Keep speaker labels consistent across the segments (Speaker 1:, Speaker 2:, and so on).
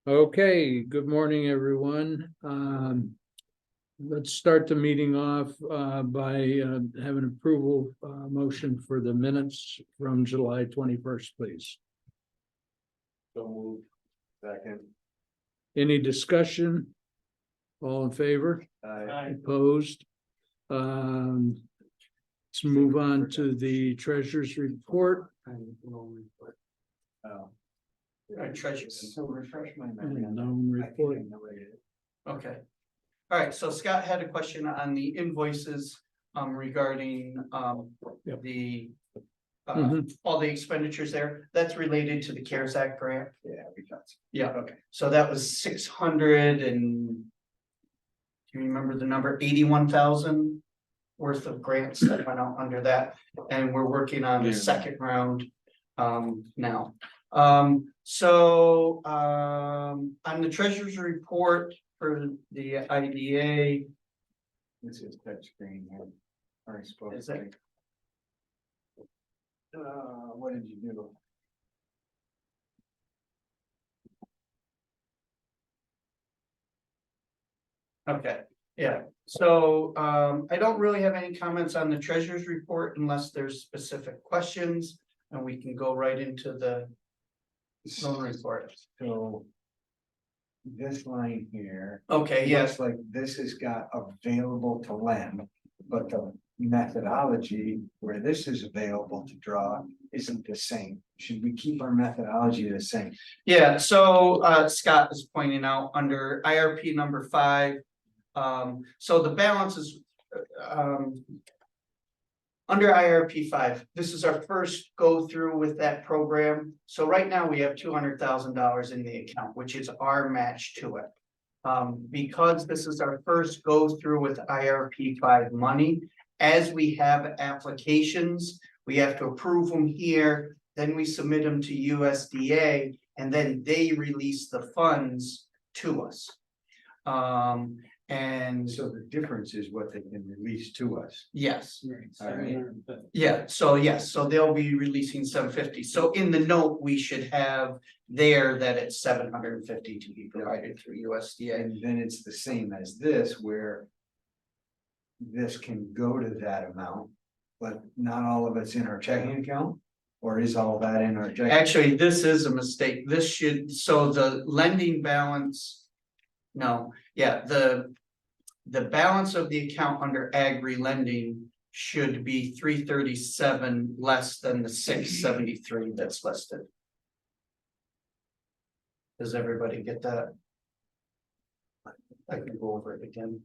Speaker 1: Okay, good morning, everyone. Let's start the meeting off by having approval motion for the minutes from July 21st, please.
Speaker 2: So moved. Second.
Speaker 1: Any discussion? All in favor?
Speaker 2: Aye.
Speaker 1: Opposed? Let's move on to the treasurer's report.
Speaker 2: Oh.
Speaker 3: Treasures.
Speaker 2: So refresh my memory on that.
Speaker 1: Known report.
Speaker 2: I think I know what it is.
Speaker 3: Okay. All right, so Scott had a question on the invoices regarding
Speaker 1: Yep.
Speaker 3: the
Speaker 1: Mhm.
Speaker 3: all the expenditures there. That's related to the CARES Act grant.
Speaker 2: Yeah, we got some.
Speaker 3: Yeah, okay. So that was 600 and do you remember the number? 81,000 worth of grants that went out under that. And we're working on the
Speaker 2: Yeah.
Speaker 3: second round now. On the treasurer's report for the IDA,
Speaker 2: This is touchscreen here. Already spoke.
Speaker 3: Is it?
Speaker 2: What did you do?
Speaker 3: okay, yeah, so I don't really have any comments on the treasurer's report unless there's specific questions. And we can go right into the loan report.
Speaker 2: So. This line here.
Speaker 3: Okay, yes,
Speaker 2: Looks like this has got available to lend, but the methodology where this is available to draw isn't the same. Should we keep our methodology the same?
Speaker 3: yeah, so Scott is pointing out under IRP number 5. So the balance is under IRP 5, this is our first go through with that program. So right now we have $200,000 in the account, which is our match to it. Because this is our first go through with IRP 5 money, as we have applications, we have to approve them here, then we submit them to USDA, and then they release the funds to us. And
Speaker 2: So the difference is what they can release to us.
Speaker 3: yes.
Speaker 2: All right.
Speaker 3: Yeah, so yes, so they'll be releasing 750. So in the note, we should have there that it's 750 to be provided through USDA.
Speaker 2: And then it's the same as this where. This can go to that amount, but not all of it's in our checking account? Or is all that in our checking?
Speaker 3: Actually, this is a mistake. This should, so the lending balance. No, yeah, the balance of the account under agri lending should be 337 less than the 673 that's listed. Does everybody get that? I can go over it again.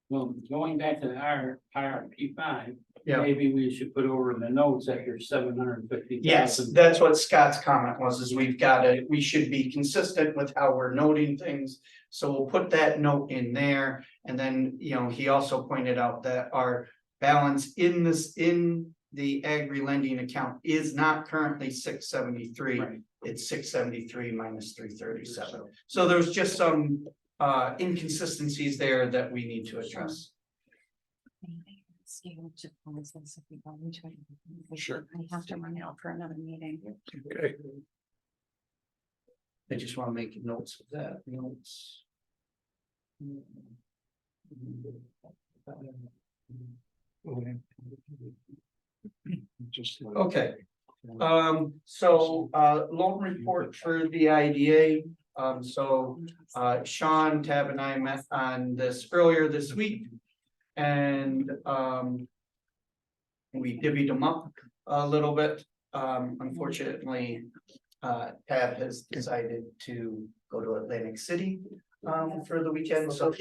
Speaker 4: Well, going back to our IRP 5,
Speaker 3: Yeah.
Speaker 4: maybe we should put over in the notes that you're 750,000.
Speaker 3: Yes, that's what Scott's comment was, is we've got to, we should be consistent with how we're noting things. So we'll put that note in there, and then, you know, he also pointed out that our balance in the agri lending account is not currently 673.
Speaker 4: Right.
Speaker 3: It's 673 minus 337. So there's just some inconsistencies there that we need to address.
Speaker 1: Sure.
Speaker 5: I have to run out for another meeting.
Speaker 1: Okay.
Speaker 3: I just want to make notes of that, notes. Okay, so loan report for the IDA. Sean, Tab and I met on this earlier this week. And we divvied them up a little bit. Unfortunately, Tab has decided to go to Atlantic City for the weekend, so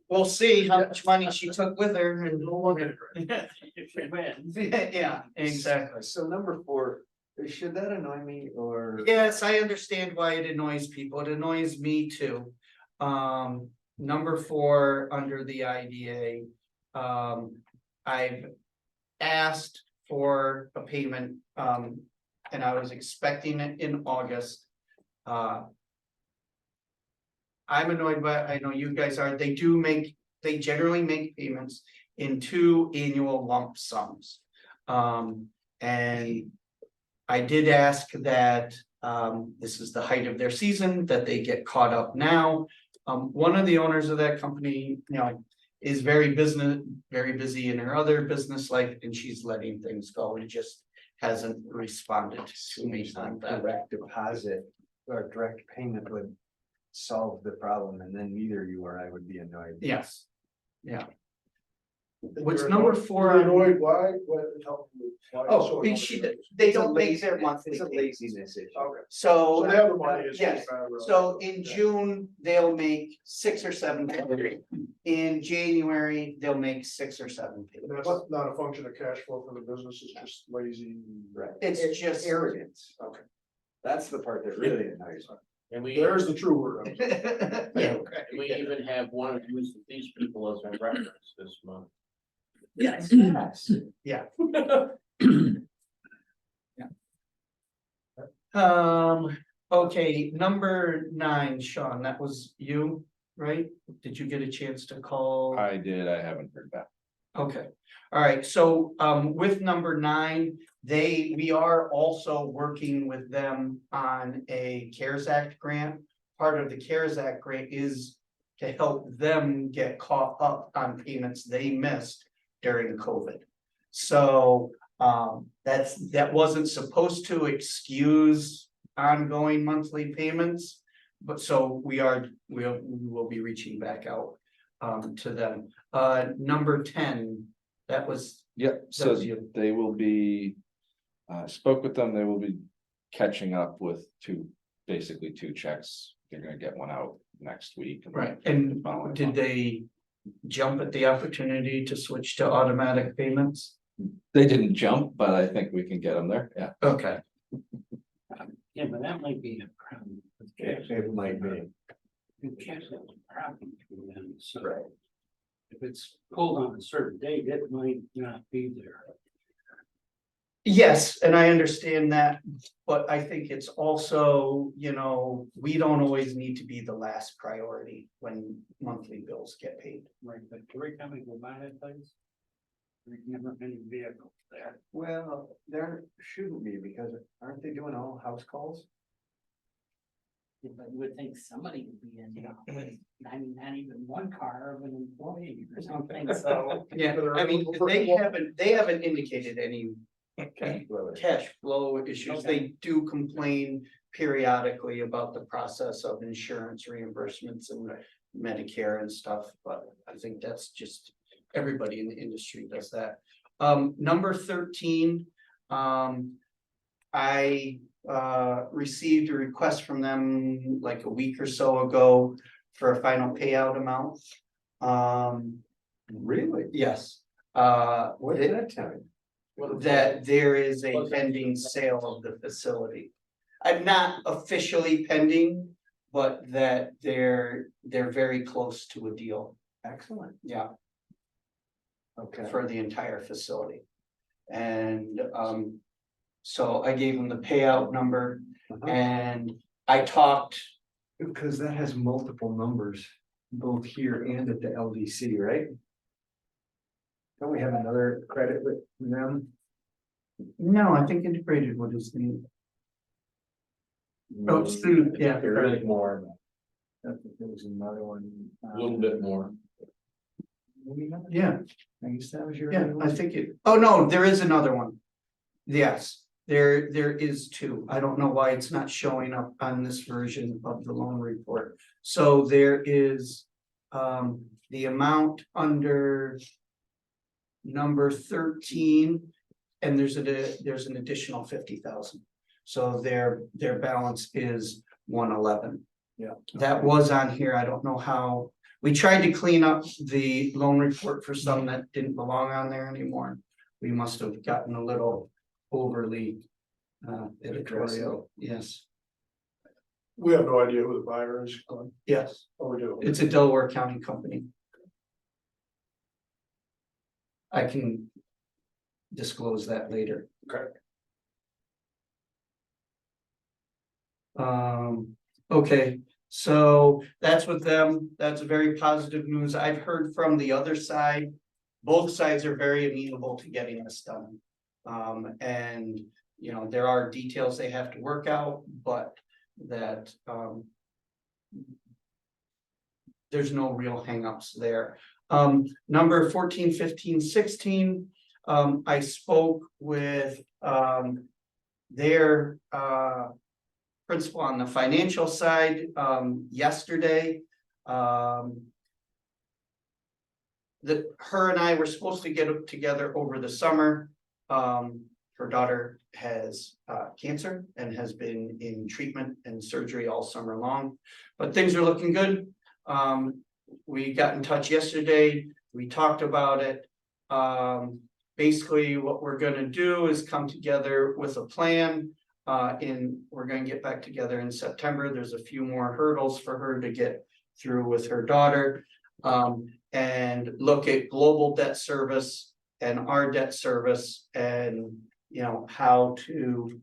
Speaker 3: we'll see how much money she took with her and yeah, exactly.
Speaker 2: So number 4, should that annoy me or?
Speaker 3: Yes, I understand why it annoys people. It annoys me too. Number 4 under the IDA. I've asked for a payment, and I was expecting it in August. I'm annoyed by, I know you guys are, they generally make payments in 2 annual lump sums. And I did ask that, this is the height of their season, that they get caught up now. One of the owners of that company, you know, is very busy in her other business life, and she's letting things go and just hasn't responded to me on that.
Speaker 2: Direct deposit or direct payment would solve the problem, and then neither you or I would be annoyed.
Speaker 3: Yes, yeah.
Speaker 6: And
Speaker 3: What's
Speaker 6: you're
Speaker 3: number
Speaker 6: annoyed-
Speaker 3: 4
Speaker 6: You're
Speaker 3: on-
Speaker 6: annoyed, why? What, help me. Why?
Speaker 3: Oh,
Speaker 6: So
Speaker 3: and she,
Speaker 6: nobody-
Speaker 3: they
Speaker 2: It's a
Speaker 3: don't make
Speaker 2: lazy-
Speaker 3: their monthly
Speaker 2: It's a
Speaker 3: payments.
Speaker 2: laziness issue.
Speaker 6: Okay,
Speaker 3: So.
Speaker 6: so they have the money. it's
Speaker 3: Yes,
Speaker 6: just a matter of-
Speaker 3: so in
Speaker 6: Yeah.
Speaker 3: June, they'll make 6 or 7 payments. In January, they'll make 6 or 7
Speaker 6: And
Speaker 3: payments.
Speaker 6: that's not a function of cash flow for the business, it's just lazy.
Speaker 2: Right.
Speaker 3: It's just.
Speaker 2: Arrogance.
Speaker 6: Okay,
Speaker 2: That's the part that really annoys me.
Speaker 4: And we,
Speaker 6: there's the true word.
Speaker 3: Yeah,
Speaker 4: and we even have one of these people as a reference this month.
Speaker 3: yes,
Speaker 2: Yes.
Speaker 3: yeah. Okay, number 9, Sean, that was you, right? Did you get a chance to call?
Speaker 7: I did, I haven't heard back.
Speaker 3: Okay, all right, so with number 9, we are also working with them on a CARES Act grant. Part of the CARES Act grant is to help them get caught up on payments they missed during COVID. So that wasn't supposed to excuse ongoing monthly payments. But so we will be reaching back out to them. Number 10, that was,
Speaker 7: Yep,
Speaker 3: That
Speaker 7: so
Speaker 3: was you.
Speaker 7: they will be, spoke with them, they will be catching up with basically two checks. They're gonna get one out next week.
Speaker 3: right, and
Speaker 7: Following
Speaker 3: did
Speaker 7: month.
Speaker 3: they jump at the opportunity to switch to automatic payments?
Speaker 7: They didn't jump, but I think we can get them there, yeah.
Speaker 3: Okay,
Speaker 4: Yeah, but that might be a problem. with cash.
Speaker 2: It might be.
Speaker 4: If cash is a problem for them, so.
Speaker 2: Right.
Speaker 4: If it's pulled on a certain date, it might not be there.
Speaker 3: yes, and I understand that, but I think it's also, you know, we don't always need to be the last priority when monthly bills get paid.
Speaker 4: Right, but every time we go by that place. There's never any vehicles there.
Speaker 2: Well, there shouldn't be, because aren't they doing all house calls?
Speaker 4: But you would think somebody would be in, with, I mean, not even one car of an employee or something, so.
Speaker 3: Yeah, I mean, they haven't indicated any cash flow issues.
Speaker 4: Okay.
Speaker 3: They do complain periodically about the process of insurance reimbursements and Medicare and stuff, but I think that's just everybody in the industry does that. Number 13, I received a request from them like a week or so ago for a final payout amount.
Speaker 2: Really?
Speaker 3: Yes.
Speaker 2: What did that tell you?
Speaker 3: That there is a pending sale of the facility. I'm not officially pending, but that they're very close to a deal,
Speaker 2: Excellent.
Speaker 3: yeah,
Speaker 2: Okay.
Speaker 3: for the entire facility. And so I gave them the payout number
Speaker 2: Uh-huh.
Speaker 3: and I talked,
Speaker 2: Because that has multiple numbers, both here and at the LDC, right? Don't we have another credit with them?
Speaker 3: no, I think integrated what is the, oh, it's through, yeah.
Speaker 2: There is more. I think there was another one.
Speaker 7: A little bit more.
Speaker 2: Maybe not?
Speaker 3: Yeah,
Speaker 2: I guess that was your.
Speaker 3: yeah,
Speaker 2: other
Speaker 3: I
Speaker 2: one?
Speaker 3: think it, oh, no, there is another one. Yes, there is 2. I don't know why it's not showing up on this version of the loan report. So there is the amount under number 13, and there's an additional 50,000. So their balance is 111.
Speaker 2: Yeah.
Speaker 3: That was on here. I don't know how. We tried to clean up the loan report for some that didn't belong on there anymore. We must have gotten a little overly editorial, yes,
Speaker 6: We have no idea who the buyer is.
Speaker 3: yes,
Speaker 6: Oh, we do.
Speaker 3: it's a Delaware County company. I can disclose that later.
Speaker 6: Okay.
Speaker 3: Okay, so that's with them. That's very positive news. I've heard from the other side. Both sides are very amenable to getting this done. And there are details they have to work out, but that, there's no real hangups there. Number 14, 15, 16, I spoke with, their, principal on the financial side, yesterday. That her and I were supposed to get together over the summer. Her daughter has cancer and has been in treatment and surgery all summer long, but things are looking good. We got in touch yesterday, we talked about it. Basically what we're gonna do is come together with a plan. We're gonna get back together in September. There's a few more hurdles for her to get through with her daughter. And look at global debt service and our debt service and, how to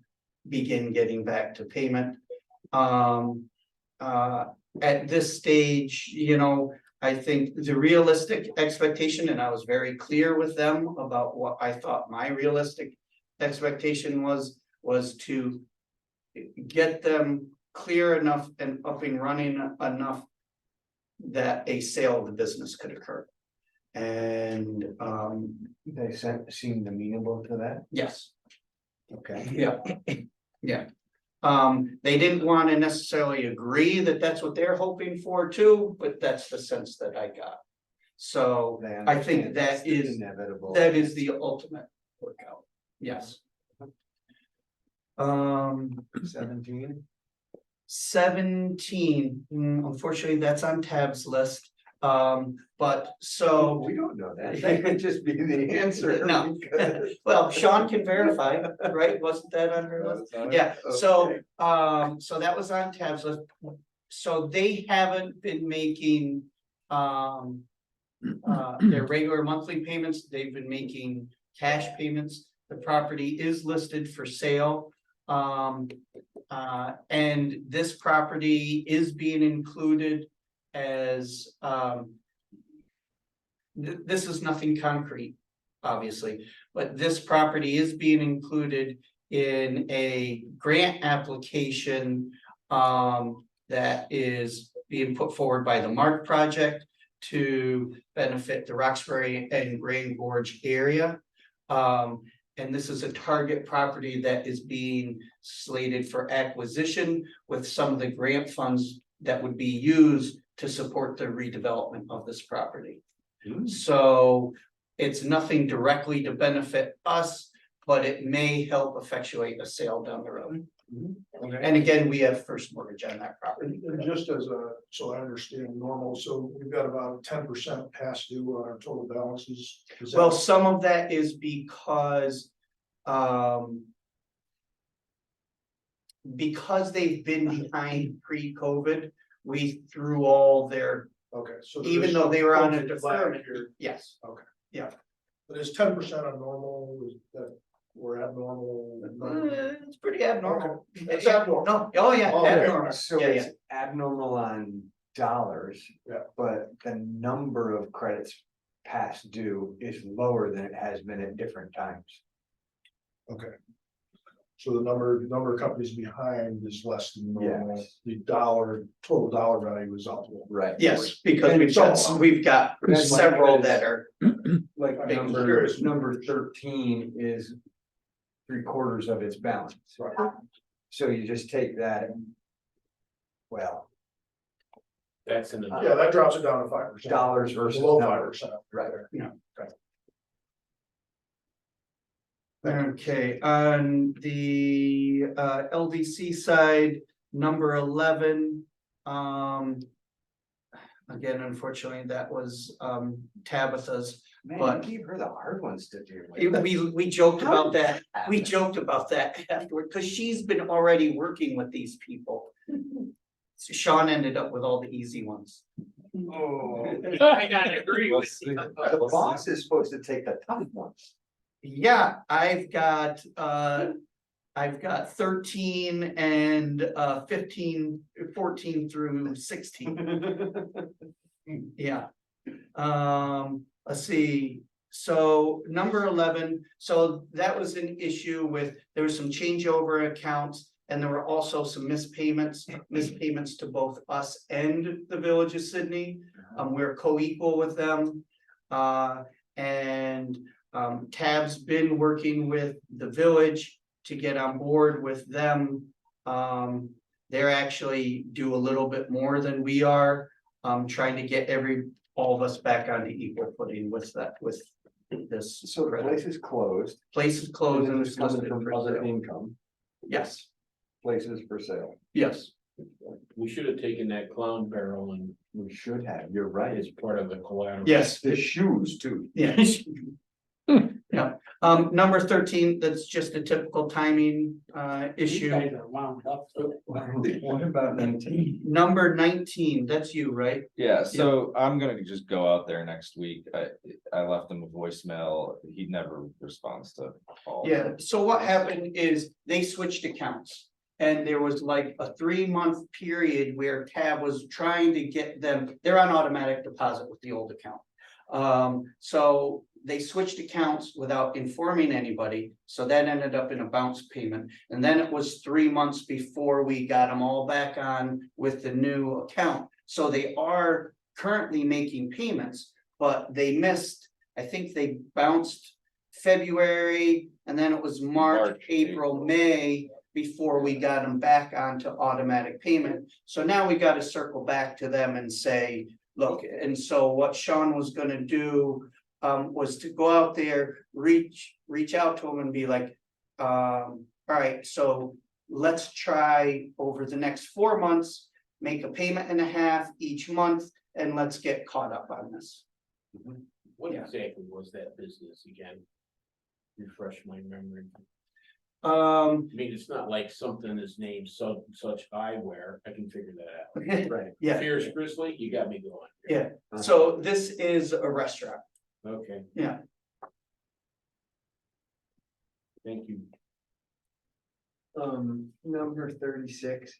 Speaker 3: begin getting back to payment. At this stage, I think the realistic expectation, and I was very clear with them about what I thought my realistic expectation was to get them clear enough and up and running enough that a sale of the business could occur. And
Speaker 2: They seemed amenable to that,
Speaker 3: yes,
Speaker 2: okay?
Speaker 3: yeah. They didn't want to necessarily agree that that's what they're hoping for too, but that's the sense that I got. So
Speaker 2: They
Speaker 3: I think
Speaker 2: understand
Speaker 3: that
Speaker 2: that's the
Speaker 3: is,
Speaker 2: inevitable.
Speaker 3: that is the ultimate workout, yes.
Speaker 2: 17,
Speaker 3: 17, unfortunately, that's on Tab's list. But so,
Speaker 2: we don't know that, that could just be the answer.
Speaker 3: No.
Speaker 2: because-
Speaker 3: well, Sean can verify, right? Wasn't that on her list? Yeah, so,
Speaker 2: Okay.
Speaker 3: so that was on Tab's list. So they haven't been making, their regular monthly payments. They've been making cash payments. The property is listed for sale. And this property is being included as, this is nothing concrete, obviously, but this property is being included in a grant application that is being put forward by the Mark Project to benefit the Roxbury and Grand Gorge area. And this is a target property that is being slated for acquisition with some of the grant funds that would be used to support the redevelopment of this property. So it's nothing directly to benefit us, but it may help effectuate a sale down the road. And again, we have first mortgage on that property.
Speaker 6: And just as so I understand normal, so we've got about 10% past due on our total balances. Is that-
Speaker 3: Well, some of that is because they've been behind pre-COVID, we threw all their,
Speaker 6: Okay, so.
Speaker 3: even though they were on a
Speaker 6: there's flag
Speaker 3: deferment,
Speaker 6: here,
Speaker 3: yes.
Speaker 6: But is 10% abnormal, is that we're abnormal?
Speaker 3: It's pretty abnormal.
Speaker 6: It's abnormal.
Speaker 3: No, oh yeah,
Speaker 6: Oh, okay.
Speaker 3: abnormal,
Speaker 2: So
Speaker 3: yeah,
Speaker 2: it's abnormal on dollars.
Speaker 6: Yeah.
Speaker 2: But the number of credits past due is lower than it has been at different times.
Speaker 6: Okay. So the number of companies behind is less than normal.
Speaker 2: Yes.
Speaker 6: The total dollar value is up.
Speaker 2: Right.
Speaker 3: yes, because
Speaker 6: And
Speaker 3: we've got
Speaker 2: That's
Speaker 3: several
Speaker 2: like-
Speaker 3: that are,
Speaker 2: Like
Speaker 6: I'm
Speaker 2: number
Speaker 6: curious.
Speaker 2: 13 is 3/4 of its balance.
Speaker 6: Right.
Speaker 2: So you just take that. And, well,
Speaker 8: That's in the.
Speaker 6: Yeah, that drops it down to 5%.
Speaker 2: dollars versus
Speaker 6: Below
Speaker 2: numbers.
Speaker 6: 5%.
Speaker 2: Right.
Speaker 3: okay, on the LDC side, number 11. Again, unfortunately, that was Tabitha's.
Speaker 2: Man,
Speaker 3: But-
Speaker 2: you gave her the hard ones to do. with.
Speaker 3: We joked
Speaker 2: How
Speaker 3: about
Speaker 2: did
Speaker 3: that. We
Speaker 2: happen?
Speaker 3: joked about that afterward, because she's been already working with these people. So Sean ended up with all the easy ones.
Speaker 2: Oh.
Speaker 8: I gotta agree with you.
Speaker 2: The boss is supposed to take the tough ones.
Speaker 3: Yeah, I've got 13 and 15, 14 through 16. Yeah. Let's see, so number 11, so that was an issue with, there was some changeover accounts. And there were also some mispayments to both us and the Village of Sydney. We're co-equal with them. And Tab's been working with the village to get on board with them. They're actually do a little bit more than we are, trying to get all of us back on the equal footing with this.
Speaker 2: So the place is closed.
Speaker 3: Place is closed and it's
Speaker 2: Coming
Speaker 3: listed
Speaker 2: from
Speaker 3: for
Speaker 2: other
Speaker 3: sale.
Speaker 2: income,
Speaker 3: Yes,
Speaker 2: places for sale.
Speaker 3: yes.
Speaker 8: We should have taken that clown barrel and
Speaker 2: We should have, you're right.
Speaker 8: as part of the collateral.
Speaker 3: Yes,
Speaker 2: The shoes too.
Speaker 3: yeah. Yeah, number 13, that's just a typical timing
Speaker 4: You
Speaker 3: issue.
Speaker 4: guys are wound up.
Speaker 2: What about 19?
Speaker 3: Number 19, that's you, right?
Speaker 7: Yeah, so I'm gonna just go out there next week. I left him a voicemail. He never responds to calls.
Speaker 3: Yeah, so what happened is they switched accounts. And there was like a 3-month period where Tab was trying to get them, they're on automatic deposit with the old account. So they switched accounts without informing anybody, so that ended up in a bounce payment. And then it was 3 months before we got them all back on with the new account. So they are currently making payments, but they missed, I think they bounced February, and then it was March, April, May, before we got them back onto automatic payment. So now we got to circle back to them and say, look, and so what Sean was gonna do was to go out there, reach out to them and be like, all right, so let's try over the next 4 months, make a payment and a half each month, and let's get caught up on this.
Speaker 8: What
Speaker 3: Yeah.
Speaker 8: exactly was that business again? Refresh my memory.
Speaker 3: Um,
Speaker 8: I mean, it's not like something is named such eyewear. I can figure that out.
Speaker 2: Right.
Speaker 3: yeah,
Speaker 8: Fierce Grizzly, you got me going.
Speaker 3: yeah, so this is a restaurant,
Speaker 8: Okay,
Speaker 3: yeah.
Speaker 8: thank you.
Speaker 2: Number 36,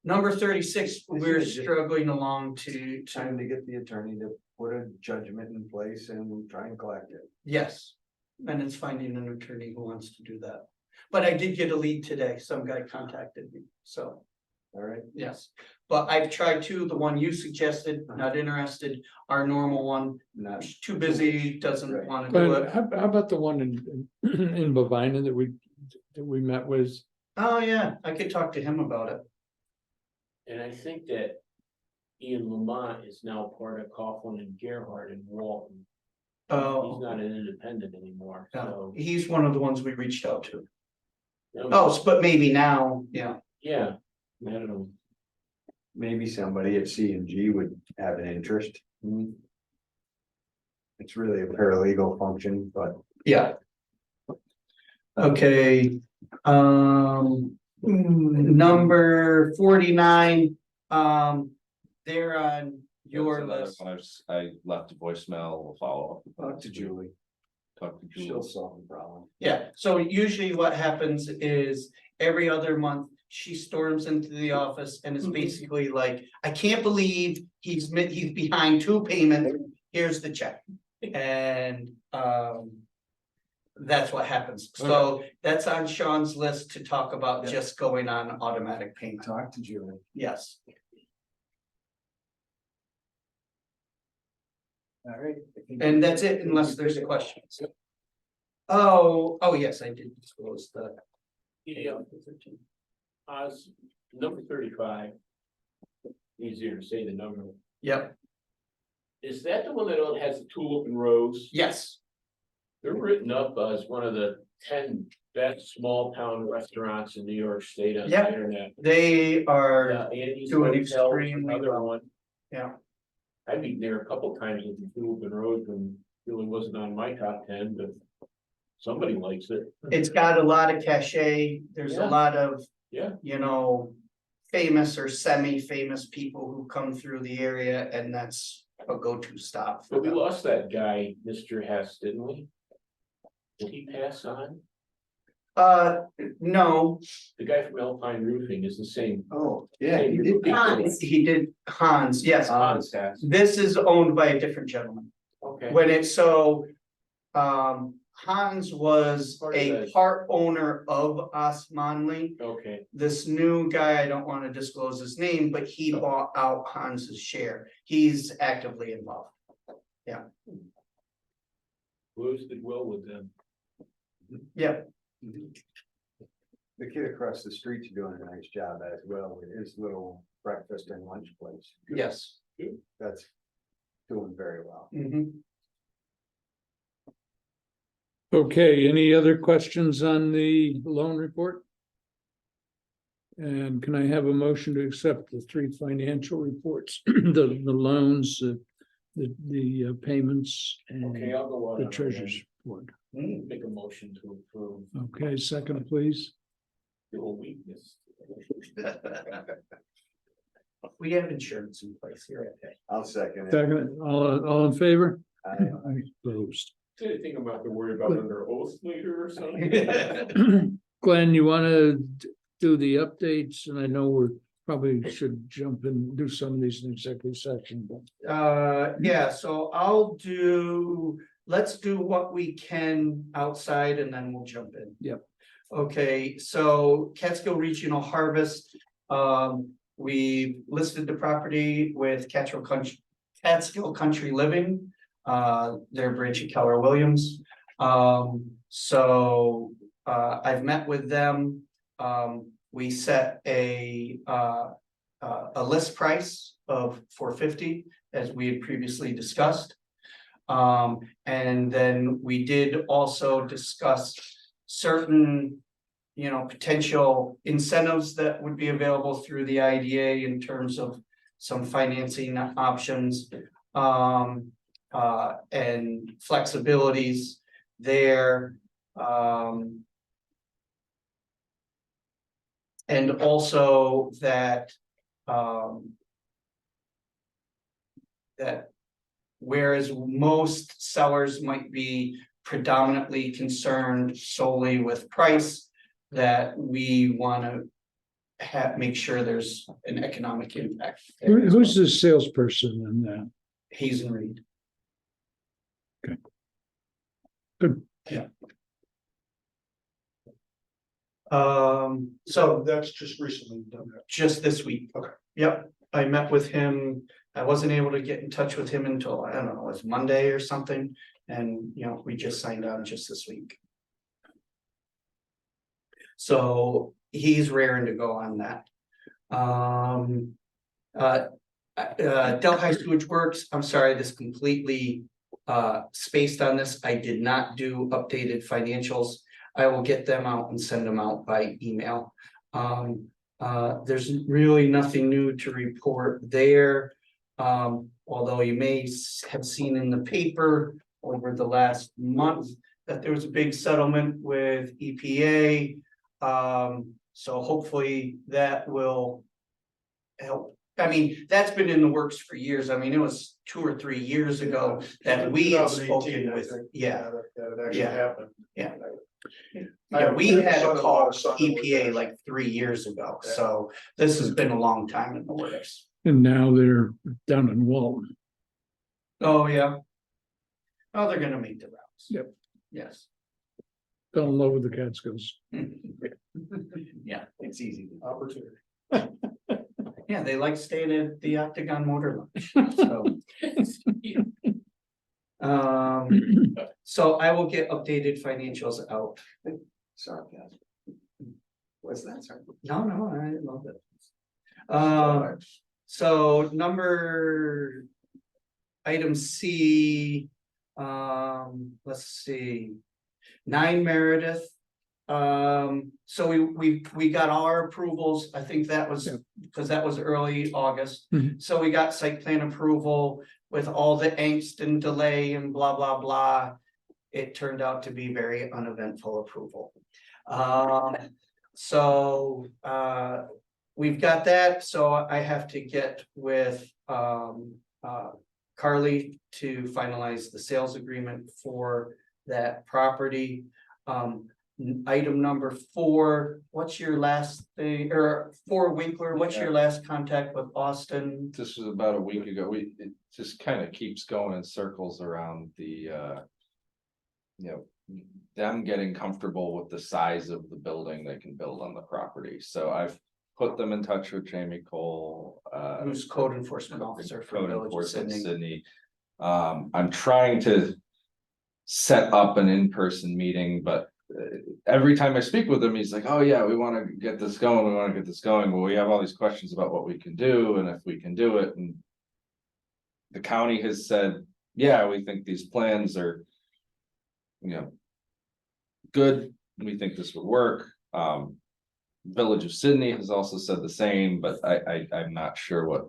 Speaker 3: Number 36, we're
Speaker 2: is just-
Speaker 3: struggling along to,
Speaker 2: time to get the attorney to put a judgment in place and try and collect it.
Speaker 3: yes. And it's finding an attorney who wants to do that. But I did get a lead today, some guy contacted me, so,
Speaker 2: All right,
Speaker 3: yes. But I've tried to, the one you suggested, not interested, our normal one,
Speaker 2: not,
Speaker 3: too busy, doesn't
Speaker 2: Right.
Speaker 3: wanna do
Speaker 1: But
Speaker 3: it.
Speaker 1: how about the one in Bovina that we met with?
Speaker 3: Oh, yeah, I could talk to him about it.
Speaker 8: And I think that Ian Lamont is now part of Coughlin and Gerhard and Walton. He's
Speaker 3: Oh,
Speaker 8: not an independent anymore,
Speaker 3: no,
Speaker 8: so.
Speaker 3: he's one of the ones we reached out to.
Speaker 8: that was-
Speaker 3: Oh, but maybe now, yeah,
Speaker 8: Yeah, I don't know.
Speaker 2: maybe somebody at C&G would have an interest. It's really a paralegal function, but
Speaker 3: yeah. Okay, number 49, they're on your
Speaker 7: That's another
Speaker 3: list.
Speaker 7: one I left a voicemail, we'll follow up.
Speaker 2: talk to Julie,
Speaker 7: Talk to
Speaker 2: she'll
Speaker 7: Julie.
Speaker 2: solve the problem.
Speaker 3: Yeah, so usually what happens is every other month, she storms into the office and it's basically like, I can't believe he's behind 2 payments, here's the check. And, that's what happens. So that's on Sean's list to talk about just going on automatic payment.
Speaker 2: Talk to Julie.
Speaker 3: Yes.
Speaker 2: All right.
Speaker 3: And that's it unless there's questions. Oh, yes, I did disclose the.
Speaker 8: Yeah, number 35. Easier to say the number.
Speaker 3: Yep,
Speaker 8: Is that the one that has the tulip and rose?
Speaker 3: yes,
Speaker 8: They're written up as one of the 10 best small town restaurants in New York State on
Speaker 3: Yeah.
Speaker 8: the internet.
Speaker 3: they are,
Speaker 8: Andy's
Speaker 3: doing
Speaker 8: Hotel is
Speaker 3: extremely
Speaker 8: another
Speaker 3: well.
Speaker 8: one.
Speaker 3: yeah,
Speaker 8: I've been there a couple times with the tulip and rose and really wasn't on my top 10, but somebody likes it.
Speaker 3: it's got a lot of cachet, there's a
Speaker 8: Yeah.
Speaker 3: lot of.
Speaker 8: Yeah.
Speaker 3: You know, famous or semi-famous people who come through the area and that's a go-to stop. for
Speaker 8: But we
Speaker 3: them.
Speaker 8: lost that guy, Mr. Hess, didn't we? Did he pass on?
Speaker 3: No,
Speaker 8: The guy from Alpine Roofing is the same.
Speaker 2: Oh, yeah, he did.
Speaker 3: Hans, he did, Hans, yes,
Speaker 8: Hans passed.
Speaker 3: this is owned by a different gentleman.
Speaker 8: Okay.
Speaker 3: When it's so, Hans was
Speaker 8: Part of
Speaker 3: a
Speaker 8: that.
Speaker 3: part owner of Osmanli.
Speaker 8: Okay,
Speaker 3: This new guy, I don't want to disclose his name, but he bought out Hans's share. He's actively involved.
Speaker 8: Bruce did well with them.
Speaker 3: Yeah,
Speaker 2: The kid across the street's doing a nice job as well with his little breakfast and lunch place.
Speaker 3: yes.
Speaker 2: That's doing very well.
Speaker 3: Mhm.
Speaker 1: Okay, any other questions on the loan report? And can I have a motion to accept the three financial reports, the loans, the payments and
Speaker 8: Okay, I'll go on.
Speaker 1: the
Speaker 8: and
Speaker 1: treasurer's report?
Speaker 8: Make a motion to approve
Speaker 1: Okay, second, please.
Speaker 8: your weakness.
Speaker 3: We have insurance in place here. Okay.
Speaker 2: I'll second it.
Speaker 1: Second, all in favor?
Speaker 2: I-
Speaker 1: Opposed.
Speaker 8: Anything I'm about to worry about under oath later or something?
Speaker 1: Glenn, you want to do the updates? And I know we're probably should jump in, and do some of these in executive section, but.
Speaker 3: Yeah, so let's do what we can outside and then we'll jump in.
Speaker 1: Yep.
Speaker 3: Okay, so Catskill Regional Harvest, we listed the property with Catskill Country Living. Their bridge at Keller Williams. I've met with them. We set a list price of $450, as we had previously discussed. And then we did also discuss certain, potential incentives that would be available through the IDA in terms of some financing options. And flexibilities there. And also that whereas most sellers might be predominantly concerned solely with price, that we want to make sure there's an economic impact. there as
Speaker 1: Who's
Speaker 3: well.
Speaker 1: the salesperson in that?
Speaker 3: Hazen Reed.
Speaker 1: Good.
Speaker 3: Yeah.
Speaker 6: So
Speaker 3: So
Speaker 6: that's just recently done that.
Speaker 3: just this week.
Speaker 6: Okay.
Speaker 3: Yep, I met with him. I wasn't able to get in touch with him until, I don't know, it was Monday or something. And, we just signed on just this week. So he's raring to go on that. Delhi Sewage Works, I'm sorry, this completely spaced on this. I did not do updated financials. I will get them out and send them out by email. There's really nothing new to report there. Although you may have seen in the paper over the last month that there was a big settlement with EPA. So hopefully that will help. I mean, that's been in the works for years. I mean, it was 2 or 3 years ago that we had
Speaker 6: 2018,
Speaker 3: spoken
Speaker 6: I
Speaker 3: with,
Speaker 6: think,
Speaker 3: yeah.
Speaker 6: That it actually
Speaker 3: Yeah.
Speaker 6: happened.
Speaker 3: Yeah.
Speaker 6: I
Speaker 3: Yeah, we
Speaker 6: haven't
Speaker 3: had
Speaker 6: done
Speaker 3: a
Speaker 6: a
Speaker 3: call
Speaker 6: lot of something with
Speaker 3: EPA
Speaker 6: that.
Speaker 3: like 3 years ago,
Speaker 6: Yeah.
Speaker 3: so this has been a long time in the works.
Speaker 1: And now they're down in Walton.
Speaker 3: Oh, yeah. Oh, they're gonna make the rounds.
Speaker 1: Yep.
Speaker 3: Yes.
Speaker 1: Fell in love with the Catskills.
Speaker 3: Yeah, it's easy.
Speaker 6: Opportunity.
Speaker 3: Yeah, they like staying at the Octagon Motor Lunch, so. So I will get updated financials out.
Speaker 2: Sarcasm. What's that, sorry?
Speaker 3: No, I love it. So item C, let's see. 9 Meredith. So we got all our approvals. I think that was,
Speaker 1: Yeah.
Speaker 3: because that was early August.
Speaker 1: Mhm.
Speaker 3: So we got site plan approval with all the angst and delay and blah, blah, blah. It turned out to be very uneventful approval. We've got that, so I have to get with Carly to finalize the sales agreement for that property. Item number 4, what's your last thing, or 4 Winkler, what's your last contact with Austin?
Speaker 7: This was about a week ago. It just kind of keeps going in circles around the you know, them getting comfortable with the size of the building they can build on the property. So I've put them in touch with Jamie Cole,
Speaker 3: Who's code enforcement officer for
Speaker 7: code
Speaker 3: Village of
Speaker 7: enforcement
Speaker 3: Sydney.
Speaker 7: Sydney. I'm trying to set up an in-person meeting, but every time I speak with him, he's like, oh yeah, we want to get this going, we want to get this going. Well, we have all these questions about what we can do and if we can do it. And the county has said, yeah, we think these plans are, you know, good. We think this would work. Village of Sydney has also said the same, but I'm not sure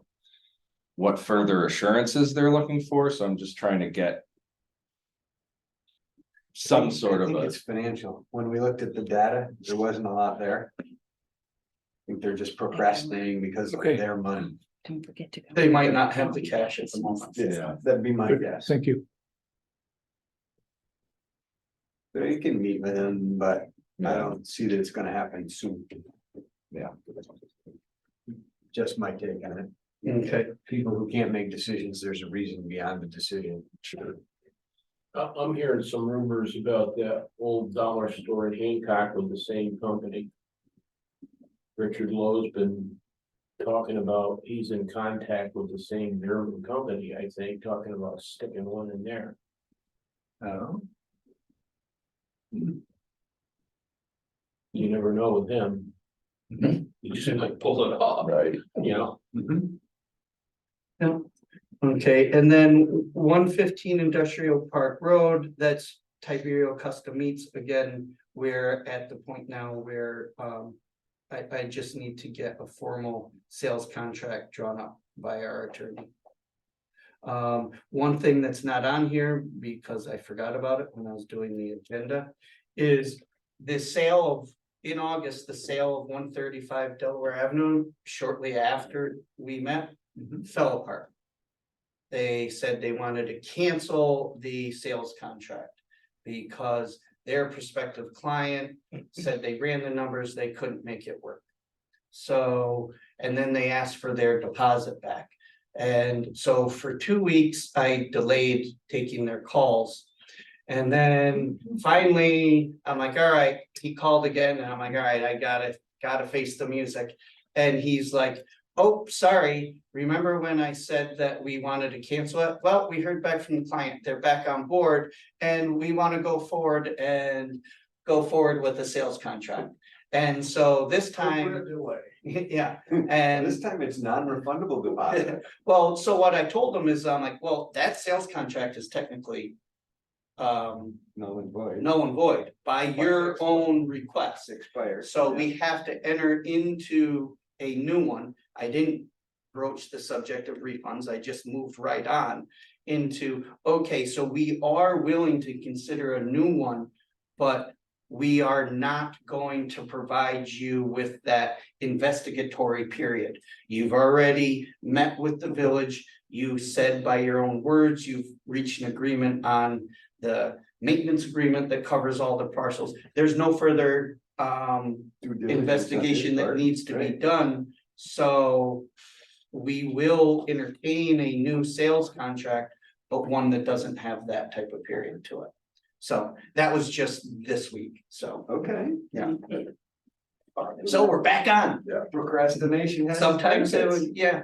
Speaker 7: what further assurances they're looking for. So I'm just trying to get some sort
Speaker 2: I
Speaker 7: of
Speaker 2: think
Speaker 7: a,
Speaker 2: it's financial. When we looked at the data, there wasn't a lot there. I think they're just procrastinating because of
Speaker 1: Okay.
Speaker 2: their money.
Speaker 5: Don't forget to go.
Speaker 3: They might not have the cash at the moment.
Speaker 2: Yeah, that'd be my
Speaker 1: Good,
Speaker 2: guess.
Speaker 1: thank you.
Speaker 2: They can meet with them, but I don't see that it's gonna happen soon.
Speaker 7: yeah.
Speaker 2: Just my take on it.
Speaker 3: Okay,
Speaker 2: People who can't make decisions, there's a reason beyond the decision. Sure.
Speaker 8: I'm hearing some rumors about that old dollar store in Hancock with the same company. Richard Lowe's been talking about, he's in contact with the same German company, I think, talking about sticking one in there.
Speaker 2: Oh.
Speaker 8: You never know with him. You just might pull it off,
Speaker 7: Right.
Speaker 8: you know?
Speaker 3: yeah. Okay, and then 115 Industrial Park Road, that's Tiberio Custom Meats. Again, we're at the point now where I just need to get a formal sales contract drawn up by our attorney. One thing that's not on here, because I forgot about it when I was doing the agenda, is the sale of, in August, the sale of 135 Delaware Avenue, shortly after we met, fell apart. They said they wanted to cancel the sales contract because their prospective client said they ran the numbers, they couldn't make it work. So, and then they asked for their deposit back. And so for 2 weeks, I delayed taking their calls. And then finally, I'm like, all right, he called again and I'm like, all right, I gotta face the music. And he's like, oh, sorry, remember when I said that we wanted to cancel it? Well, we heard back from the client, they're back on board and we want to go forward with the sales contract. And so this time, yeah,
Speaker 2: And
Speaker 3: and
Speaker 2: this time it's non-refundable deposit.
Speaker 3: well, so what I told them is, I'm like, well, that sales contract is technically
Speaker 2: No one void.
Speaker 3: null and void by your own request.
Speaker 2: Expired.
Speaker 3: So we have to enter into a new one. I didn't broach the subject of refunds. I just moved right on into, okay, so we are willing to consider a new one, but we are not going to provide you with that investigatory period. You've already met with the village. You said by your own words, you've reached an agreement on the maintenance agreement that covers all the parcels. There's no further investigation that needs to be done. So we will entertain a new sales contract, but one that doesn't have that type of period to it. So that was just this week. So,
Speaker 2: Okay.
Speaker 3: yeah. So we're back on.
Speaker 2: Yeah. Procrastination. has
Speaker 3: Sometimes it
Speaker 2: benefits.
Speaker 3: would, yeah.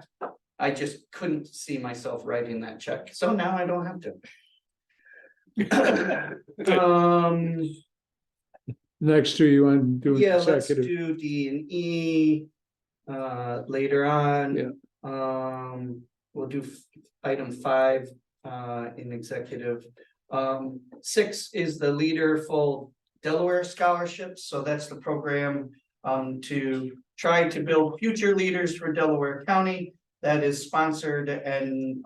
Speaker 3: I just couldn't see myself writing that check. So now I don't have to.
Speaker 1: Next two, you want to do
Speaker 3: Yeah, let's
Speaker 1: executive?
Speaker 3: do D and E. Later on.
Speaker 1: Yeah.
Speaker 3: We'll do item 5 in executive. 6 is the Leaderful Delaware Scholarships, so that's the program to try to build future leaders for Delaware County. That is sponsored and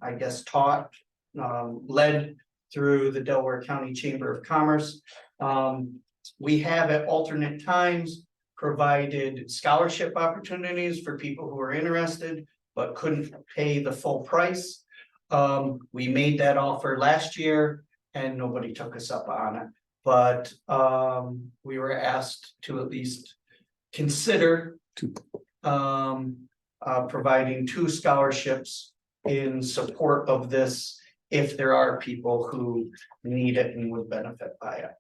Speaker 3: I guess taught, led through the Delaware County Chamber of Commerce. We have at alternate times provided scholarship opportunities for people who are interested but couldn't pay the full price. We made that offer last year and nobody took us up on it, but we were asked to at least consider providing 2 scholarships in support of this if there are people who need it and would benefit by it.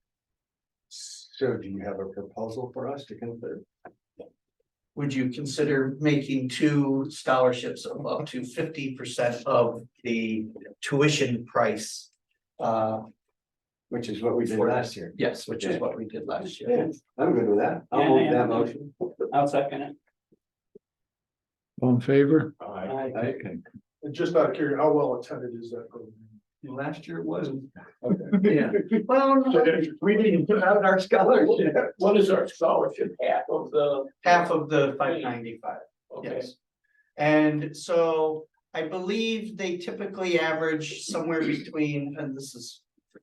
Speaker 2: So do you have a proposal for us to consider?
Speaker 3: Would you consider making 2 scholarships of up to 50% of the tuition price?
Speaker 2: Which is what we did
Speaker 3: For
Speaker 2: last year.
Speaker 3: Yes, which is what we did last year.
Speaker 2: Yeah, I'm good with that. I'll
Speaker 4: Yeah,
Speaker 2: move
Speaker 4: yeah.
Speaker 2: that motion.
Speaker 4: I'll second it.
Speaker 1: All in favor?
Speaker 8: I,
Speaker 2: Okay.
Speaker 6: And just out of curiosity, how well attended is that program?
Speaker 2: Last year it wasn't.
Speaker 3: Yeah, well,
Speaker 2: We didn't put out our scholarship.
Speaker 8: what is our scholarship, half of the?
Speaker 3: half of the 595.
Speaker 8: Okay,
Speaker 3: Yes. And so I believe they typically average somewhere between, and this is,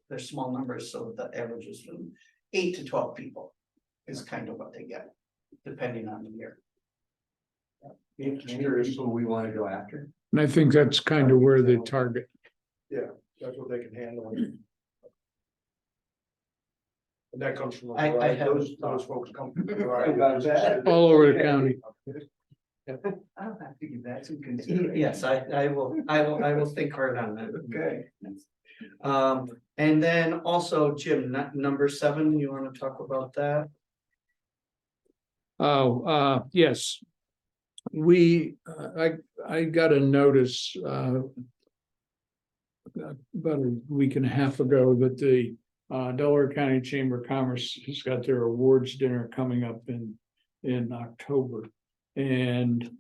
Speaker 3: they're small numbers, so the average is from 8 to 12 people. Is kind of what they get, depending on the year.
Speaker 2: Any people we want to go after?
Speaker 1: And I think that's kind of where they target.
Speaker 6: That's what they can handle. And that comes from, a
Speaker 3: I
Speaker 6: variety-
Speaker 3: have-
Speaker 6: those folks come from. a variety of
Speaker 2: About that.
Speaker 6: businesses.
Speaker 1: All over the county.
Speaker 2: I'll have to give that some consideration.
Speaker 3: Yes, I will think hard on that.
Speaker 2: Okay.
Speaker 3: And then also, Jim, number 7, you want to talk about that?
Speaker 1: Oh, yes. I got a notice, about a week and a half ago that the Delaware County Chamber of Commerce has got their awards dinner coming up in October. And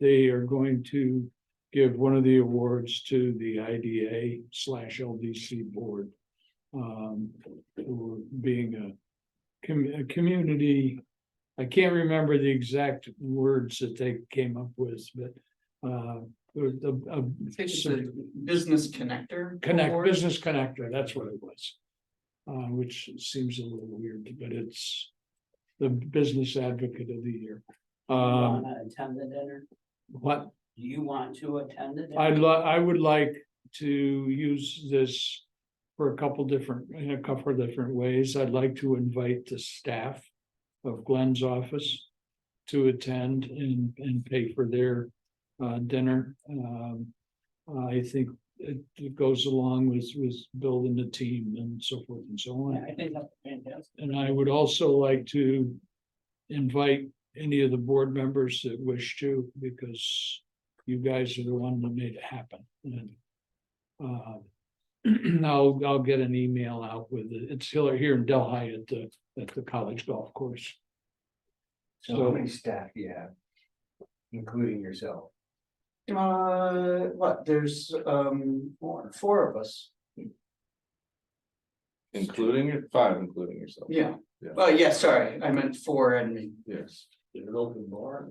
Speaker 1: they are going to give one of the awards to the IDA/LDC board. For being a community. I can't remember the exact words that they came up with, but
Speaker 3: It's a business connector. award.
Speaker 1: business connector, that's what it was. Which seems a little weird, but it's the business advocate of the year.
Speaker 4: Wanna attend the dinner?
Speaker 1: What
Speaker 4: Do you want to attend the dinner?
Speaker 1: I would like to use this for in a couple of different ways. I'd like to invite the staff of Glenn's office to attend and pay for their dinner. I think it goes along with building the team and so forth and so
Speaker 4: Yeah,
Speaker 1: on.
Speaker 4: I think that's fantastic.
Speaker 1: And I would also like to invite any of the board members that wish to, because you guys are the one that made it happen. And I'll get an email out with it. It's here in Delhi at the college golf course.
Speaker 2: So how many staff do you have? Including yourself?
Speaker 3: There's 4 of us.
Speaker 7: Including it, 5, including yourself.
Speaker 3: Yeah.
Speaker 7: Yeah.
Speaker 3: Oh, yeah, sorry, I meant 4 and me.
Speaker 7: Yes.
Speaker 8: is an open bar.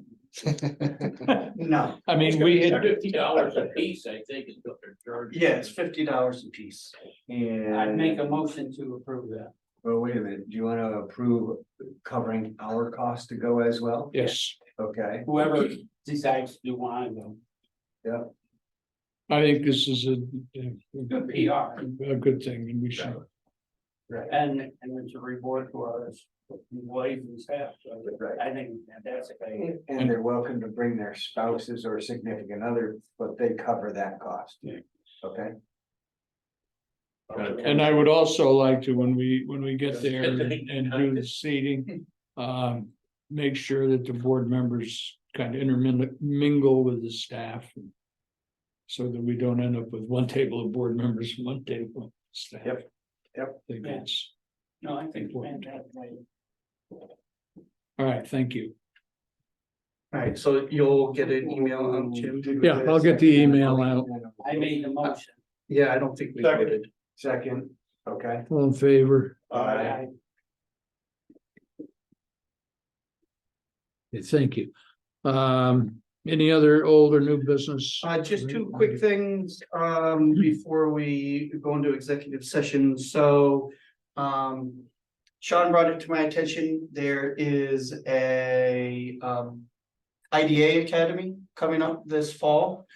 Speaker 3: No,
Speaker 1: I mean, we had,
Speaker 8: $50 a piece, I think, is what they're charging.
Speaker 3: yeah, it's $50 a piece.
Speaker 4: I'd make
Speaker 2: And,
Speaker 4: a motion to approve that.
Speaker 2: well, wait a minute, do you want to approve covering our cost to go as well?
Speaker 1: yes,
Speaker 2: Okay,
Speaker 4: Whoever decides to want to go.
Speaker 2: yeah,
Speaker 1: I think this is
Speaker 4: Good PR.
Speaker 1: a good thing, and we should.
Speaker 2: right.
Speaker 4: And it's a reward to our employees and staff, so
Speaker 2: Right.
Speaker 4: I think that's a.
Speaker 2: And they're welcome to bring their spouses or significant other, but they cover that cost.
Speaker 1: Yeah.
Speaker 2: Okay,
Speaker 1: And I would also like to, when we get there and do the seating, make sure that the board members kind of intermingle with the staff. So that we don't end up with one table of board members, one table of staff.
Speaker 2: Yep, yep.
Speaker 1: I think it's,
Speaker 4: No, I think it's fantastic.
Speaker 1: all right, thank you.
Speaker 3: All right, so you'll get an email on Jim.
Speaker 1: Yeah, I'll get the email out.
Speaker 4: I made the motion.
Speaker 3: Yeah, I don't think we
Speaker 6: Second.
Speaker 3: voted.
Speaker 2: Second, okay.
Speaker 1: All in favor?
Speaker 6: Aye.
Speaker 1: Thank you. Any other old or new business?
Speaker 3: Just 2 quick things, before we go into executive session, so, Sean brought it to my attention, there is a, IDA Academy coming up this fall.